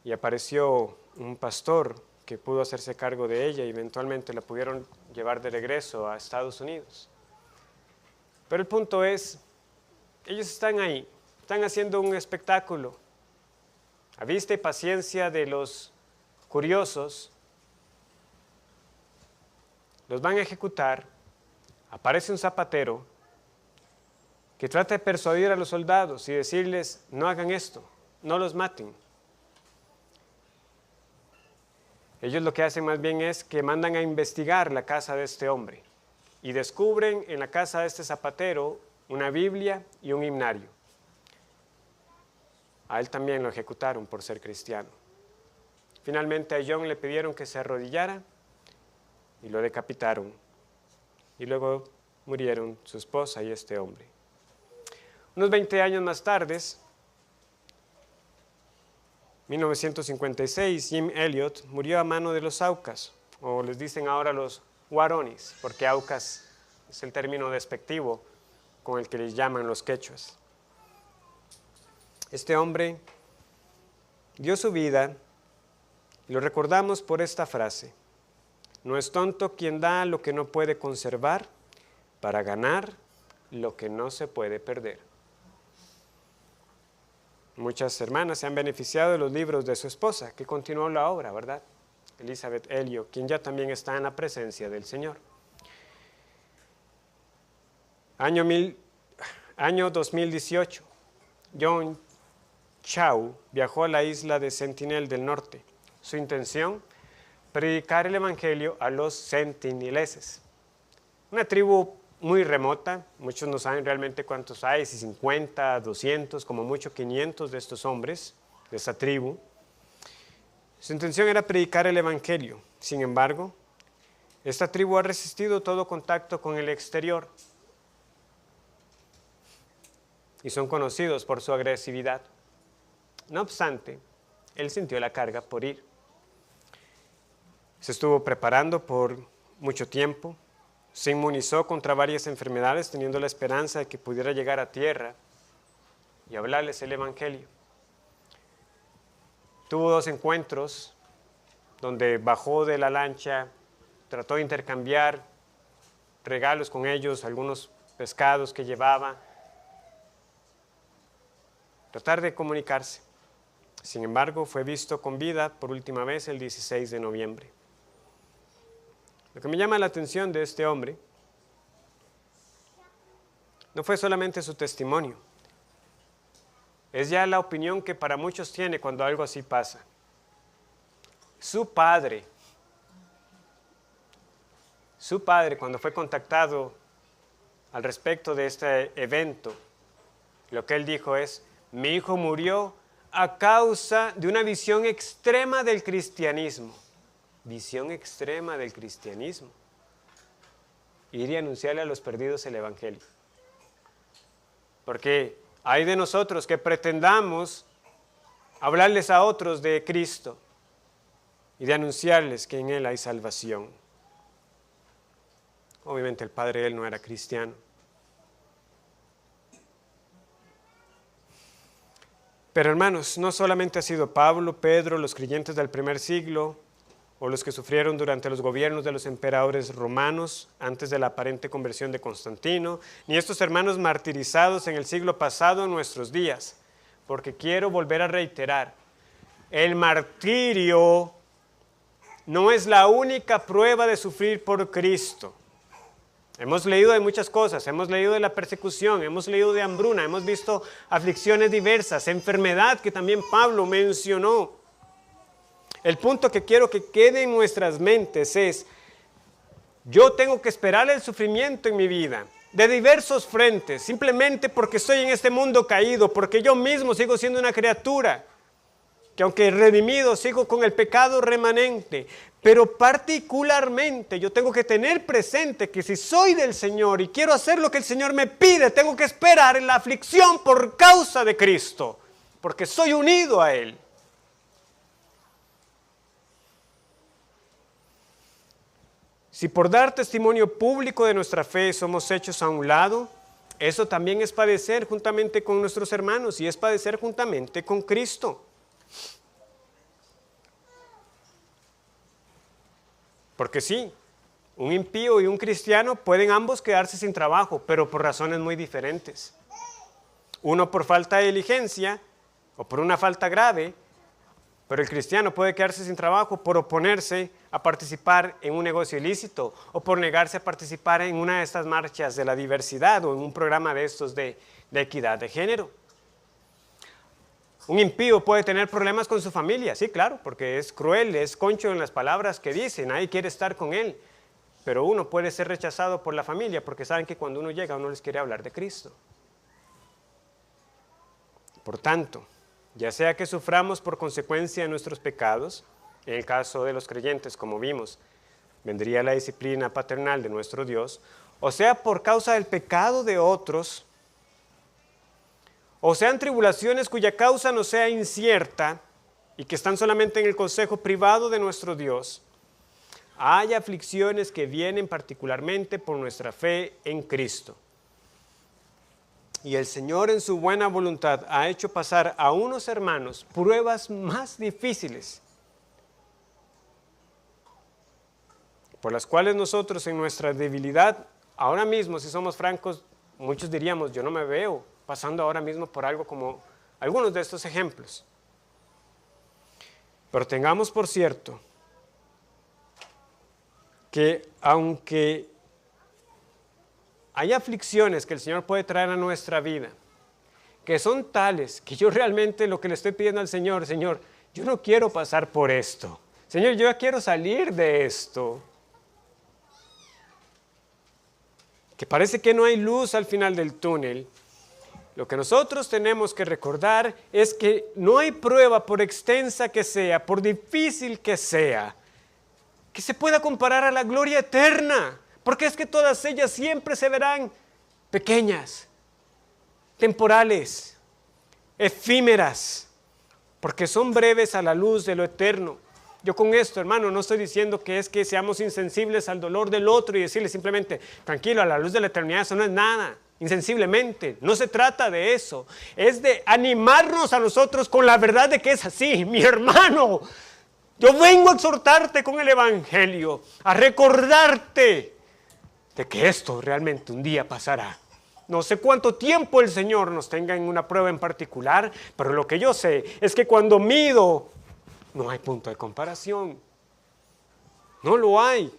y apareció un pastor que pudo hacerse cargo de ella y eventualmente la pudieron llevar de regreso a Estados Unidos. Pero el punto es, ellos están ahí, están haciendo un espectáculo. A vista y paciencia de los curiosos, los van a ejecutar. Aparece un zapatero que trata de persuadir a los soldados y decirles, no hagan esto, no los maten. Ellos lo que hacen más bien es que mandan a investigar la casa de este hombre y descubren en la casa de este zapatero una Biblia y un himnario. A él también lo ejecutaron por ser cristiano. Finalmente a John le pidieron que se arrodillara y lo decapitaron. Y luego murieron su esposa y este hombre. Unos 20 años más tarde, 1956, Jim Elliot murió a mano de los Aucas, o les dicen ahora los Waronis, porque Aucas es el término despectivo con el que les llaman los quechuas. Este hombre dio su vida y lo recordamos por esta frase: no es tonto quien da lo que no puede conservar para ganar lo que no se puede perder. Muchas hermanas se han beneficiado de los libros de su esposa, que continuó la obra, ¿verdad? Elizabeth Elliot, quien ya también está en la presencia del Señor. Año 2018, John Chau viajó a la isla de Sentinel del Norte. Su intención, predicar el evangelio a los sentineleses, una tribu muy remota. Muchos no saben realmente cuántos hay, si 50, 200, como mucho 500 de estos hombres, de esta tribu. Su intención era predicar el evangelio. Sin embargo, esta tribu ha resistido todo contacto con el exterior y son conocidos por su agresividad. No obstante, él sintió la carga por ir. Se estuvo preparando por mucho tiempo, se inmunizó contra varias enfermedades teniendo la esperanza de que pudiera llegar a tierra y hablarles el evangelio. Tuvo 2 encuentros donde bajó de la lancha, trató de intercambiar regalos con ellos, algunos pescados que llevaba, tratar de comunicarse. Sin embargo, fue visto con vida por última vez el 16 de noviembre. Lo que me llama la atención de este hombre no fue solamente su testimonio, es ya la opinión que para muchos tiene cuando algo así pasa. Su padre, cuando fue contactado al respecto de este evento, lo que él dijo es: mi hijo murió a causa de una visión extrema del cristianismo. Visión extrema del cristianismo. Ir y anunciarle a los perdidos el evangelio. Porque hay de nosotros que pretendamos hablarles a otros de Cristo y de anunciarles que en Él hay salvación. Obviamente el padre de él no era cristiano. Pero hermanos, no solamente ha sido Pablo, Pedro, los creyentes del primer siglo, o los que sufrieron durante los gobiernos de los emperadores romanos antes de la aparente conversión de Constantino, ni estos hermanos martirizados en el siglo pasado en nuestros días, porque quiero volver a reiterar, el martirio no es la única prueba de sufrir por Cristo. Hemos leído de muchas cosas, hemos leído de la persecución, hemos leído de hambruna, hemos visto aflicciones diversas, enfermedad que también Pablo mencionó. El punto que quiero que quede en nuestras mentes es, yo tengo que esperar el sufrimiento en mi vida, de diversos frentes, simplemente porque estoy en este mundo caído, porque yo mismo sigo siendo una criatura, que aunque redimido sigo con el pecado remanente, pero particularmente yo tengo que tener presente que si soy del Señor y quiero hacer lo que el Señor me pide, tengo que esperar en la aflicción por causa de Cristo, porque soy unido a Él. Si por dar testimonio público de nuestra fe somos hechos a un lado, eso también es padecer juntamente con nuestros hermanos y es padecer juntamente con Cristo. Porque sí, un impío y un cristiano pueden ambos quedarse sin trabajo, pero por razones muy diferentes. Uno por falta de diligencia o por una falta grave, pero el cristiano puede quedarse sin trabajo por oponerse a participar en un negocio ilícito o por negarse a participar en una de estas marchas de la diversidad o en un programa de estos de equidad de género. Un impío puede tener problemas con su familia, sí, claro, porque es cruel, es concho en las palabras que dice, nadie quiere estar con él. Pero uno puede ser rechazado por la familia porque saben que cuando uno llega uno les quiere hablar de Cristo. Por tanto, ya sea que suframos por consecuencia de nuestros pecados, en el caso de los creyentes, como vimos, vendría la disciplina paternal de nuestro Dios, o sea por causa del pecado de otros, o sean tribulaciones cuya causa no sea incierta y que están solamente en el consejo privado de nuestro Dios, hay aflicciones que vienen particularmente por nuestra fe en Cristo. Y el Señor en su buena voluntad ha hecho pasar a unos hermanos pruebas más difíciles, por las cuales nosotros en nuestra debilidad, ahora mismo, si somos francos, muchos diríamos, yo no me veo pasando ahora mismo por algo como algunos de estos ejemplos. Pero tengamos por cierto que aunque hay aflicciones que el Señor puede traer a nuestra vida, que son tales que yo realmente lo que le estoy pidiendo al Señor, Señor, yo no quiero pasar por esto. Señor, yo ya quiero salir de esto. Que parece que no hay luz al final del túnel. Lo que nosotros tenemos que recordar es que no hay prueba, por extensa que sea, por difícil que sea, que se pueda comparar a la gloria eterna, porque es que todas ellas siempre se verán pequeñas, temporales, efímeras, porque son breves a la luz de lo eterno. Yo con esto, hermano, no estoy diciendo que es que seamos insensibles al dolor del otro y decirle simplemente, tranquilo, a la luz de la eternidad eso no es nada. Insensiblemente, no se trata de eso, es de animarnos a nosotros con la verdad de que es así. Mi hermano, yo vengo a exhortarte con el Evangelio, a recordarte de que esto realmente un día pasará. No sé cuánto tiempo el Señor nos tenga en una prueba en particular, pero lo que yo sé es que cuando mido, no hay punto de comparación, no lo hay.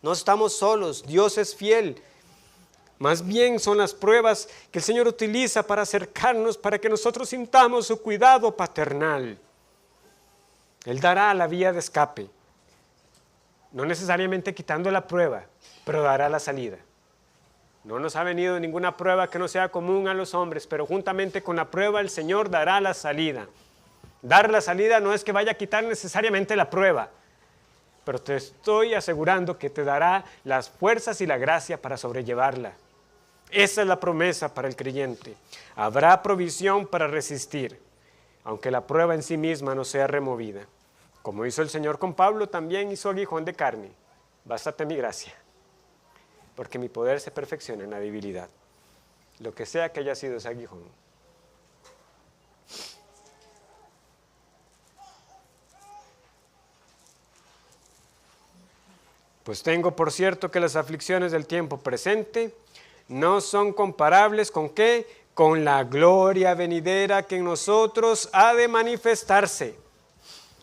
No estamos solos, Dios es fiel. Más bien son las pruebas que el Señor utiliza para acercarnos, para que nosotros sintamos su cuidado paternal. Él dará la vía de escape, no necesariamente quitando la prueba, pero dará la salida. No nos ha venido ninguna prueba que no sea común a los hombres, pero juntamente con la prueba el Señor dará la salida. Dar la salida no es que vaya a quitar necesariamente la prueba, pero te estoy asegurando que te dará las fuerzas y la gracia para sobrellevarla. Esa es la promesa para el creyente. Habrá provisión para resistir, aunque la prueba en sí misma no sea removida. Como hizo el Señor con Pablo, también hizo aguijón de carne. Bástate mi gracia, porque mi poder se perfecciona en la debilidad. Lo que sea que haya sido ese aguijón. Pues tengo por cierto que las aflicciones del tiempo presente no son comparables ¿con qué? Con la gloria venidera que en nosotros ha de manifestarse.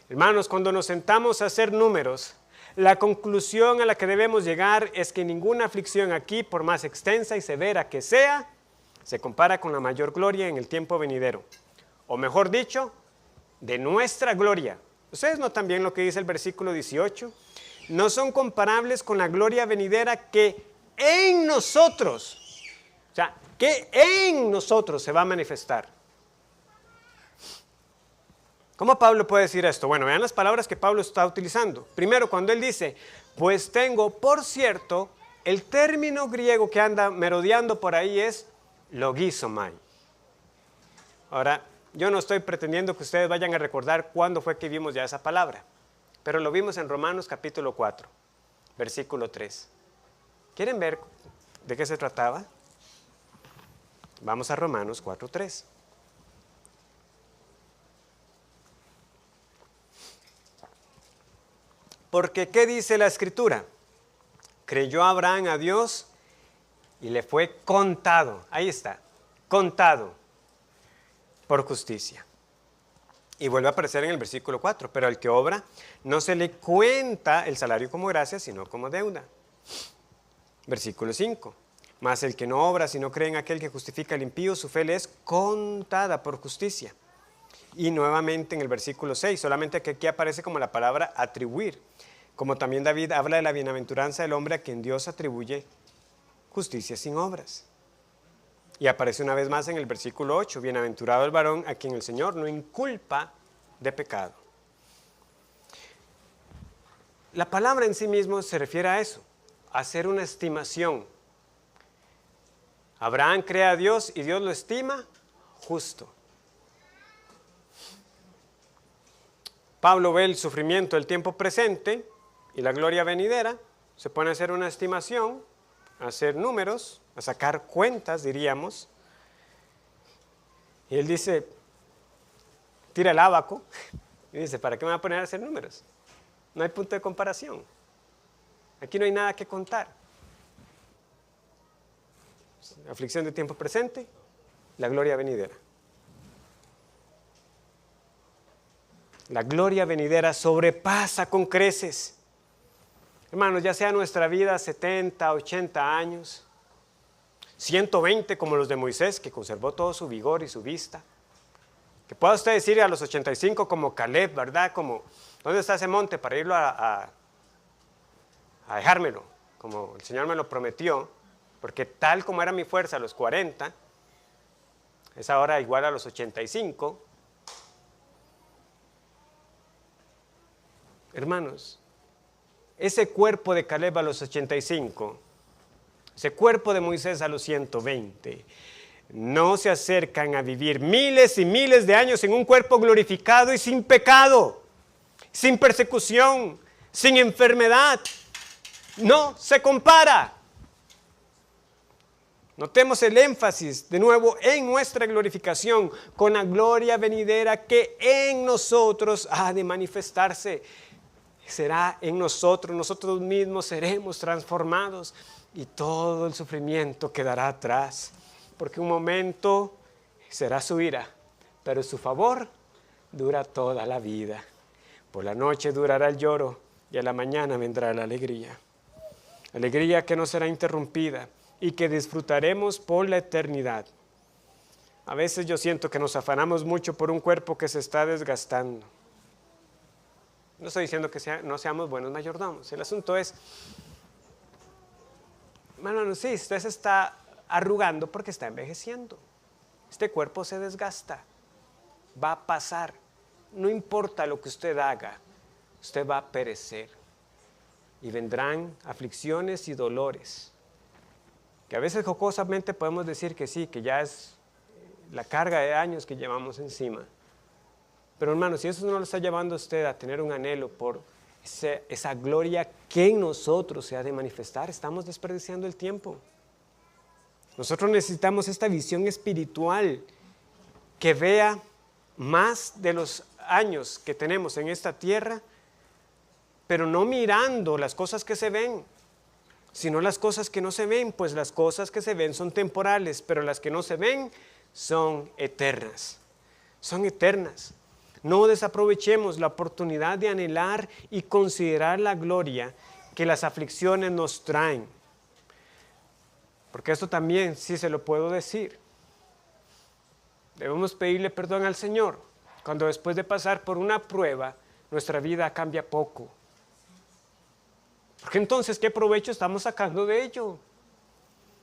Hermanos, cuando nos sentamos a hacer números, la conclusión a la que debemos llegar es que ninguna aflicción aquí, por más extensa y severa que sea, se compara con la mayor gloria en el tiempo venidero. O mejor dicho, de nuestra gloria. ¿Ustedes notan bien lo que dice el versículo 18? No son comparables con la gloria venidera que en nosotros, o sea, que en nosotros se va a manifestar. ¿Cómo Pablo puede decir esto? Bueno, vean las palabras que Pablo está utilizando. Primero, cuando él dice, pues tengo, por cierto, el término griego que anda merodeando por ahí es logizomai. Ahora, yo no estoy pretendiendo que ustedes vayan a recordar cuándo fue que vimos ya esa palabra, pero lo vimos en Romanos capítulo 4, versículo 3. ¿Quieren ver de qué se trataba? Vamos a Romanos 4:3. Porque, ¿qué dice la Escritura? Creyó Abraham a Dios y le fue contado. Ahí está, contado por justicia. Y vuelve a aparecer en el versículo 4. Pero al que obra no se le cuenta el salario como gracia, sino como deuda. Versículo 5. Mas el que no obra, sino cree en aquel que justifica al impío, su fe le es contada por justicia. Y nuevamente en el versículo 6, solamente que aquí aparece como la palabra atribuir. Como también David habla de la bienaventuranza del hombre a quien Dios atribuye justicia sin obras. Y aparece una vez más en el versículo 8, bienaventurado el varón a quien el Señor no inculpa de pecado. La palabra en sí mismo se refiere a eso, a hacer una estimación. Abraham cree a Dios y Dios lo estima justo. Pablo ve el sufrimiento del tiempo presente y la gloria venidera, se pone a hacer una estimación, a hacer números, a sacar cuentas, diríamos. Y él dice, tira el ábaco y dice, ¿para qué me voy a poner a hacer números? No hay punto de comparación. Aquí no hay nada que contar. Aflicción de tiempo presente, la gloria venidera. La gloria venidera sobrepasa con creces. Hermanos, ya sea nuestra vida 70, 80 años, 120 como los de Moisés, que conservó todo su vigor y su vista. Que pueda usted decir a los 85 como Caleb, ¿verdad? Como, ¿dónde está ese monte para irlo a dejármelo? Como el Señor me lo prometió, porque tal como era mi fuerza a los 40, es ahora igual a los 85. Hermanos, ese cuerpo de Caleb a los 85, ese cuerpo de Moisés a los 120, no se acercan a vivir miles y miles de años en un cuerpo glorificado y sin pecado, sin persecución, sin enfermedad. No se compara. Notemos el énfasis de nuevo en nuestra glorificación con la gloria venidera que en nosotros ha de manifestarse. Será en nosotros mismos seremos transformados y todo el sufrimiento quedará atrás, porque un momento será su ira, pero su favor dura toda la vida. Por la noche durará el lloro y a la mañana vendrá la alegría. Alegría que no será interrumpida y que disfrutaremos por la eternidad. A veces yo siento que nos afanamos mucho por un cuerpo que se está desgastando. No estoy diciendo que no seamos buenos mayordomos. El asunto es, hermano, sí, usted se está arrugando porque está envejeciendo. Este cuerpo se desgasta. Va a pasar. No importa lo que usted haga, usted va a perecer. Y vendrán aflicciones y dolores. Que a veces jocosamente podemos decir que sí, que ya es la carga de años que llevamos encima. Pero hermanos, si eso no lo está llevando a usted a tener un anhelo por esa gloria que en nosotros se ha de manifestar, estamos desperdiciando el tiempo. Nosotros necesitamos esta visión espiritual que vea más de los años que tenemos en esta tierra pero no mirando las cosas que se ven, sino las cosas que no se ven, pues las cosas que se ven son temporales, pero las que no se ven son eternas. Son eternas. No desaprovechemos la oportunidad de anhelar y considerar la gloria que las aflicciones nos traen. Porque esto también sí se lo puedo decir. Debemos pedirle perdón al Señor cuando después de pasar por una prueba nuestra vida cambia poco. Porque entonces, ¿qué provecho estamos sacando de ello? O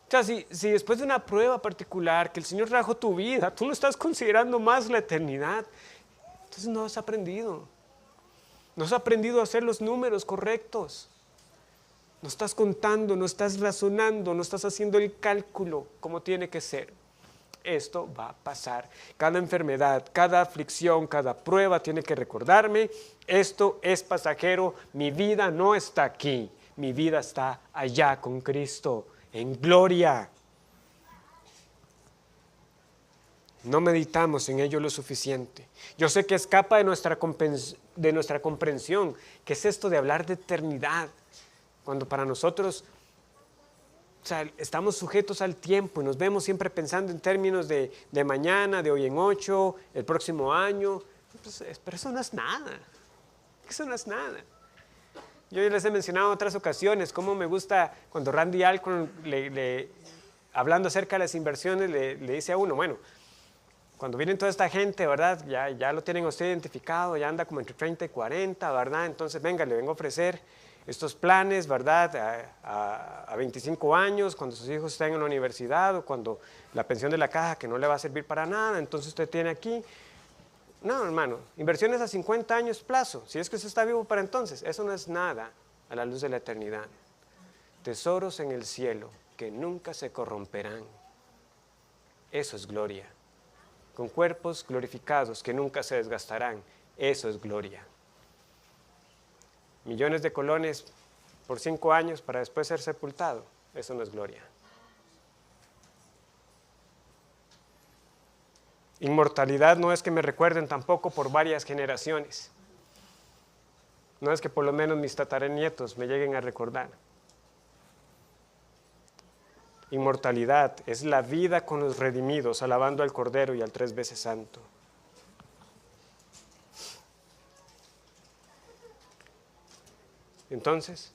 sea, si después de una prueba particular que el Señor trajo tu vida, tú no estás considerando más la eternidad, entonces no has aprendido. No has aprendido a hacer los números correctos. No estás contando, no estás razonando, no estás haciendo el cálculo como tiene que ser. Esto va a pasar. Cada enfermedad, cada aflicción, cada prueba tiene que recordarme, esto es pasajero, mi vida no está aquí, mi vida está allá con Cristo, en gloria. No meditamos en ello lo suficiente. Yo sé que escapa de nuestra comprensión. ¿Qué es esto de hablar de eternidad? Cuando para nosotros, o sea, estamos sujetos al tiempo y nos vemos siempre pensando en términos de mañana, de hoy en 8, el próximo año. Pues, pero eso no es nada. Eso no es nada. Yo ya les he mencionado en otras ocasiones cómo me gusta cuando Randy Alcorn, hablando acerca de las inversiones, le dice a uno, bueno, cuando viene toda esta gente, ¿verdad? Ya lo tienen usted identificado, ya anda como entre 30 y 40, ¿verdad? Entonces, venga, le vengo a ofrecer estos planes, ¿verdad? A 25 años, cuando sus hijos estén en la universidad o cuando la pensión de la caja que no le va a servir para nada, entonces usted tiene aquí. No, hermano, inversiones a 50 años plazo, si es que usted está vivo para entonces, eso no es nada a la luz de la eternidad. Tesoros en el cielo que nunca se corromperán. Eso es gloria. Con cuerpos glorificados que nunca se desgastarán. Eso es gloria. Millones de colones por 5 años para después ser sepultado. Eso no es gloria. Inmortalidad no es que me recuerden tampoco por varias generaciones. No es que por lo menos mis tataranietos me lleguen a recordar. Inmortalidad es la vida con los redimidos, alabando al Cordero y al 3 veces Santo. Entonces,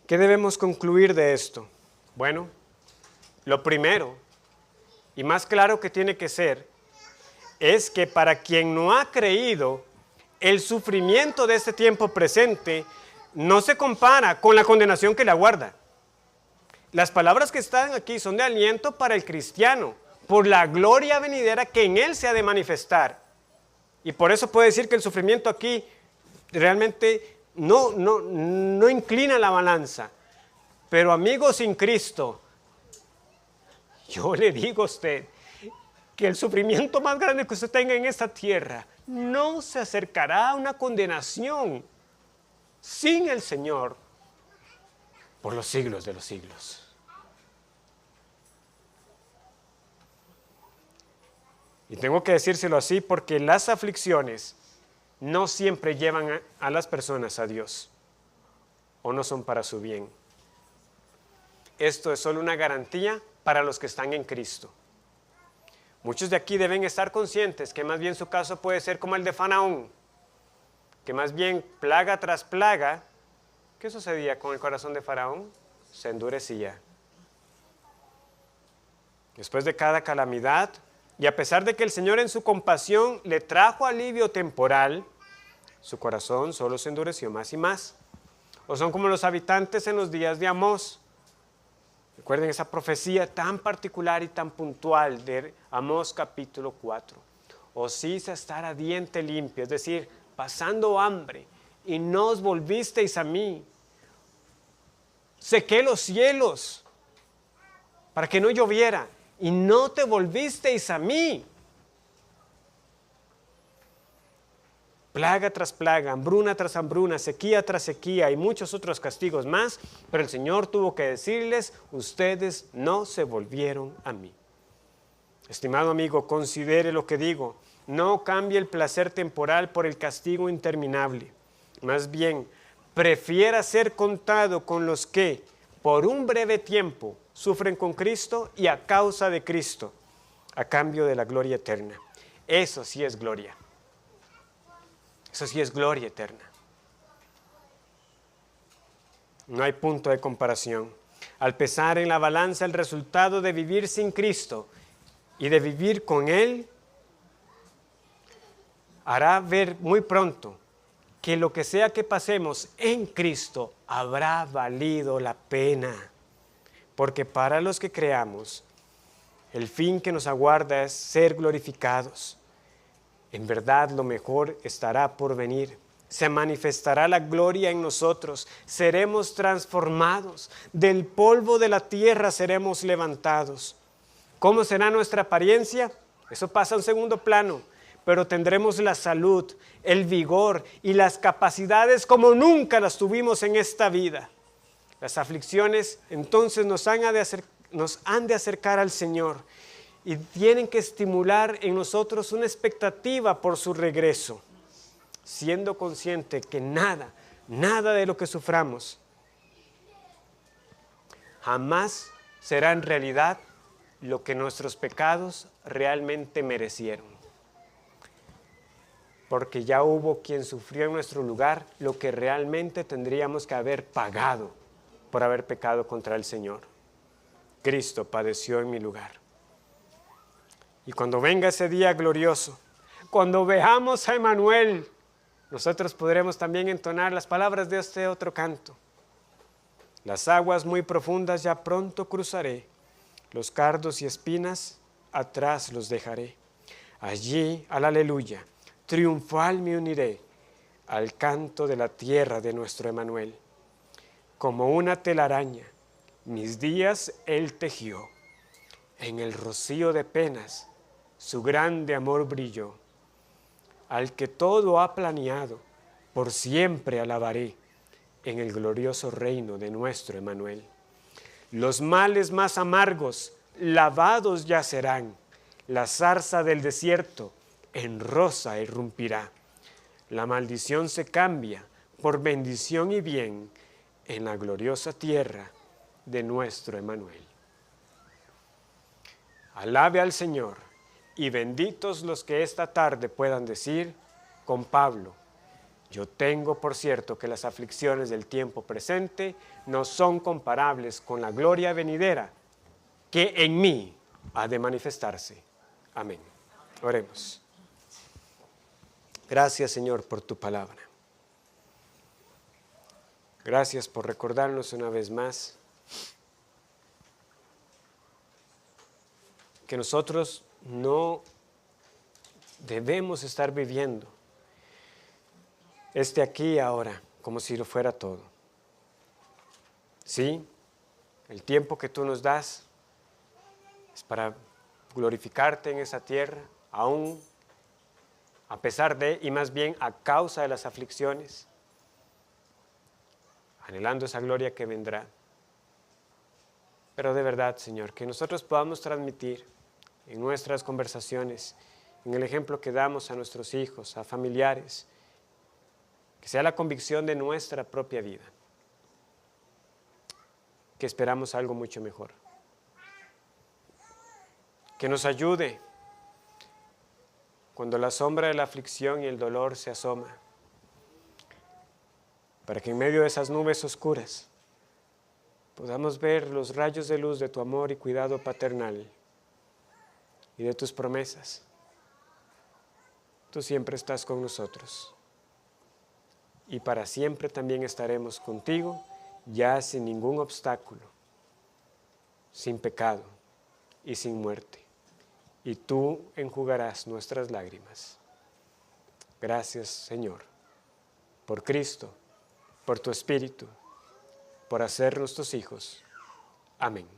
¿qué debemos concluir de esto? Bueno, lo primero y más claro que tiene que ser es que para quien no ha creído, el sufrimiento de este tiempo presente no se compara con la condenación que le aguarda. Las palabras que están aquí son de aliento para el cristiano, por la gloria venidera que en él se ha de manifestar. Y por eso puede decir que el sufrimiento aquí realmente no inclina la balanza. Pero amigos sin Cristo, yo le digo a usted que el sufrimiento más grande que usted tenga en esta tierra no se acercará a una condenación sin el Señor por los siglos de los siglos. Y tengo que decírselo así porque las aflicciones no siempre llevan a las personas a Dios o no son para su bien. Esto es solo una garantía para los que están en Cristo. Muchos de aquí deben estar conscientes que más bien su caso puede ser como el de Faraón, que más bien plaga tras plaga, ¿qué sucedía con el corazón de Faraón? Se endurecía. Después de cada calamidad, y a pesar de que el Señor en su compasión le trajo alivio temporal, su corazón solo se endureció más y más. O son como los habitantes en los días de Amós. Recuerden esa profecía tan particular y tan puntual de Amós capítulo 4. Os hice estar a diente limpio, es decir, pasando hambre, y no os volvisteis a mí. Sequé los cielos para que no lloviera, y no te volvisteis a mí. Plaga tras plaga, hambruna tras hambruna, sequía tras sequía y muchos otros castigos más, pero el Señor tuvo que decirles, ustedes no se volvieron a mí. Estimado amigo, considere lo que digo, no cambie el placer temporal por el castigo interminable. Más bien, prefiera ser contado con los que, por un breve tiempo, sufren con Cristo y a causa de Cristo, a cambio de la gloria eterna. Eso sí es gloria. Eso sí es gloria eterna. No hay punto de comparación. Al pesar en la balanza el resultado de vivir sin Cristo y de vivir con Él, hará ver muy pronto que lo que sea que pasemos en Cristo habrá valido la pena. Porque para los que creamos, el fin que nos aguarda es ser glorificados. En verdad, lo mejor estará por venir. Se manifestará la gloria en nosotros. Seremos transformados. Del polvo de la tierra seremos levantados. ¿Cómo será nuestra apariencia? Eso pasa a un segundo plano. Pero tendremos la salud, el vigor y las capacidades como nunca las tuvimos en esta vida. Las aflicciones entonces nos han de acercar al Señor y tienen que estimular en nosotros una expectativa por su regreso, siendo consciente que nada de lo que suframos jamás será en realidad lo que nuestros pecados realmente merecieron. Porque ya hubo quien sufrió en nuestro lugar lo que realmente tendríamos que haber pagado por haber pecado contra el Señor. Cristo padeció en mi lugar. Y cuando venga ese día glorioso, cuando veamos a Emmanuel, nosotros podremos también entonar las palabras de este otro canto. Las aguas muy profundas ya pronto cruzaré, los cardos y espinas atrás los dejaré. Allí, al aleluya, triunfal me uniré al canto de la tierra de nuestro Emmanuel. Como una telaraña, mis días él tejió, en el rocío de penas su grande amor brilló. Al que todo ha planeado, por siempre alabaré, en el glorioso reino de nuestro Emmanuel. Los males más amargos, lavados ya serán, la zarza del desierto en rosa irrumpirá. La maldición se cambia por bendición y bien en la gloriosa tierra de nuestro Emmanuel. Alabe al Señor y benditos los que esta tarde puedan decir con Pablo: yo tengo por cierto que las aflicciones del tiempo presente no son comparables con la gloria venidera que en mí ha de manifestarse. Amén. Oremos. Gracias, Señor, por tu palabra. Gracias por recordarnos una vez más que nosotros no debemos estar viviendo aquí y ahora como si lo fuera todo. Sí, el tiempo que tú nos das es para glorificarte en esa tierra, aún a pesar de, y más bien a causa de las aflicciones, anhelando esa gloria que vendrá. Pero de verdad, Señor, que nosotros podamos transmitir en nuestras conversaciones, en el ejemplo que damos a nuestros hijos, a familiares, que sea la convicción de nuestra propia vida, que esperamos algo mucho mejor. Que nos ayude cuando la sombra de la aflicción y el dolor se asoma, para que en medio de esas nubes oscuras podamos ver los rayos de luz de tu amor y cuidado paternal y de tus promesas. Tú siempre estás con nosotros y para siempre también estaremos contigo, ya sin ningún obstáculo, sin pecado y sin muerte. Y tú enjugarás nuestras lágrimas. Gracias, Señor, por Cristo, por tu Espíritu, por hacernos tus hijos. Amén.